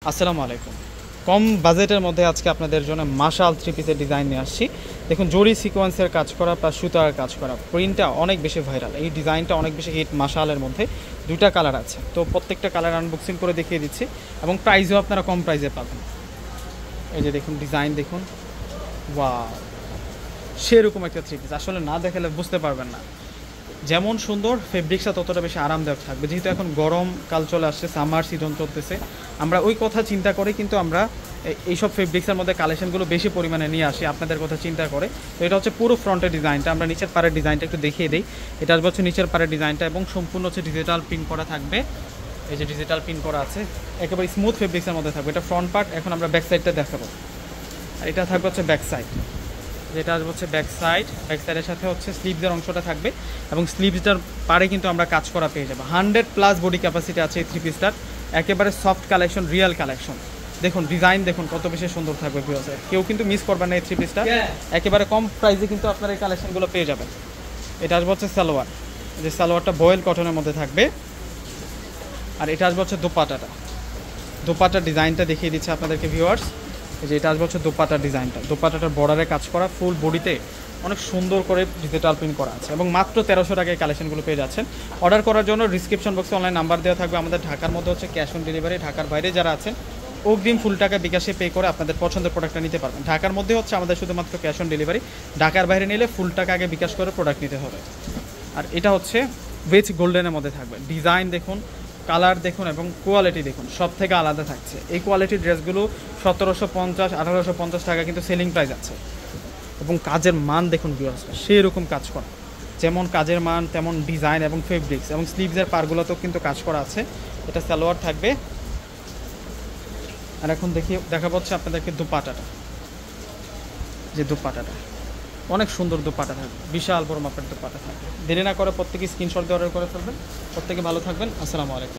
আসসালামু আলাইকুম। কম বাজেটের মধ্যে আজকে আপনাদের জন্য মাশাল থ্রি পিসের ডিজাইন নিয়ে আসছি। দেখুন জরি সিকোয়েন্সের কাজ করা প্লাস সুতার কাজ করা, প্রিন্টটা অনেক বেশি ভাইরাল, এই ডিজাইনটা অনেক বেশি হিট। মাশালের মধ্যে দুইটা কালার আছে, তো প্রত্যেকটা কালার আনবক্সিং করে দেখিয়ে দিচ্ছি এবং প্রাইসও আপনারা কম প্রাইসে পাবেন। এই যে দেখুন ডিজাইন দেখুন, ওয়াও, সেরকম একটা থ্রি পিস আসলে না দেখালে বুঝতে পারবেন না। যেমন সুন্দর ফেব্রিক্সটা ততটা বেশি আরামদায়ক থাকবে, যেহেতু এখন গরম কাল চলে আসছে, সামার সিজন চলতেছে, আমরা ওই কথা চিন্তা করে কিন্তু আমরা এইসব ফেব্রিক্সের মধ্যে কালেকশনগুলো বেশি পরিমাণে নিয়ে আসি আপনাদের কথা চিন্তা করে। তো এটা হচ্ছে পুরো ফ্রন্টের ডিজাইনটা, আমরা নিচের পাড়ের ডিজাইনটা একটু দেখিয়ে দিই। এটা আসবে হচ্ছে নিচের পাড়ের ডিজাইনটা এবং সম্পূর্ণ হচ্ছে ডিজিটাল প্রিন্ট করা থাকবে। এই যে ডিজিটাল প্রিন্ট করা আছে, একেবারে স্মুথ ফেব্রিক্সের মধ্যে থাকবে। এটা ফ্রন্ট পার্ট, এখন আমরা ব্যাক সাইডটা দেখাবো। আর এটা থাকবে হচ্ছে ব্যাক সাইড, যেটা আসবে হচ্ছে ব্যাক সাইডের সাথে হচ্ছে স্লিভসের অংশটা থাকবে এবং স্লিভসটার পারে কিন্তু আমরা কাজ করা পেয়ে যাবো। 100+ বডি ক্যাপাসিটি আছে এই থ্রি পিসটার, একেবারে সফট কালেকশন, রিয়েল কালেকশন। দেখুন ডিজাইন দেখুন কত বেশি সুন্দর থাকবে ভিউয়ার্স, কেউ কিন্তু মিস করবেন না এই থ্রি পিসটা। একেবারে কম প্রাইসে কিন্তু আপনারা এই কালেকশনগুলো পেয়ে যাবেন। এটা আসবে হচ্ছে সালোয়ার, যে সালোয়ারটা বয়েল কটনের মধ্যে থাকবে। আর এটা আসবে হচ্ছে দোপাটার ডিজাইনটা দেখিয়ে দিচ্ছে আপনাদেরকে ভিউয়ার্স। যে এটা আসবে হচ্ছে দোপাটার ডিজাইনটা, দোপাটাটার বর্ডারে কাজ করা, ফুল বডিতে অনেক সুন্দর করে ডিজিটাল প্রিন্ট করা আছে এবং মাত্র 1300 টাকায় কালেকশনগুলো পেয়ে যাচ্ছেন। অর্ডার করার জন্য ডিসক্রিপশন বক্সে অনলাইন নাম্বার দেওয়া থাকবে। আমাদের ঢাকার মধ্যে হচ্ছে ক্যাশ অন ডেলিভারি, ঢাকার বাইরে যারা আছেন অগ্রিম ফুল টাকা বিকাশে পে করে আপনাদের পছন্দের প্রোডাক্টটা নিতে পারবেন। ঢাকার মধ্যে হচ্ছে আমাদের শুধুমাত্র ক্যাশ অন ডেলিভারি, ঢাকার বাইরে নিলে ফুল টাকা আগে বিকাশ করে প্রোডাক্ট নিতে হবে। আর এটা হচ্ছে ওয়েজ গোল্ডেনের মধ্যে থাকবে। ডিজাইন দেখুন, কালার দেখুন এবং কোয়ালিটি দেখুন, সব থেকে আলাদা থাকছে। এই কোয়ালিটির ড্রেসগুলো 1750 1850 টাকা কিন্তু সেলিং প্রাইস আছে এবং কাজের মান দেখুন ভিউয়ার্স, সেই রকম কাজ করা, যেমন কাজের মান তেমন ডিজাইন এবং ফেব্রিক্স এবং স্লিভসের পারগুলোতেও কিন্তু কাজ করা আছে। এটা সালোয়ার থাকবে। আর এখন দেখা হচ্ছে আপনাদেরকে দুপাটাটা, যে দুপাটাটা অনেক সুন্দর দুপাটা থাকবে, বিশাল বড় মাপের দুপাটা থাকবে। দেরি না করে প্রত্যেকে স্ক্রিনশট দিয়ে অর্ডার করে ফেলবেন। প্রত্যেকে ভালো থাকবেন। আসসালামু আলাইকুম।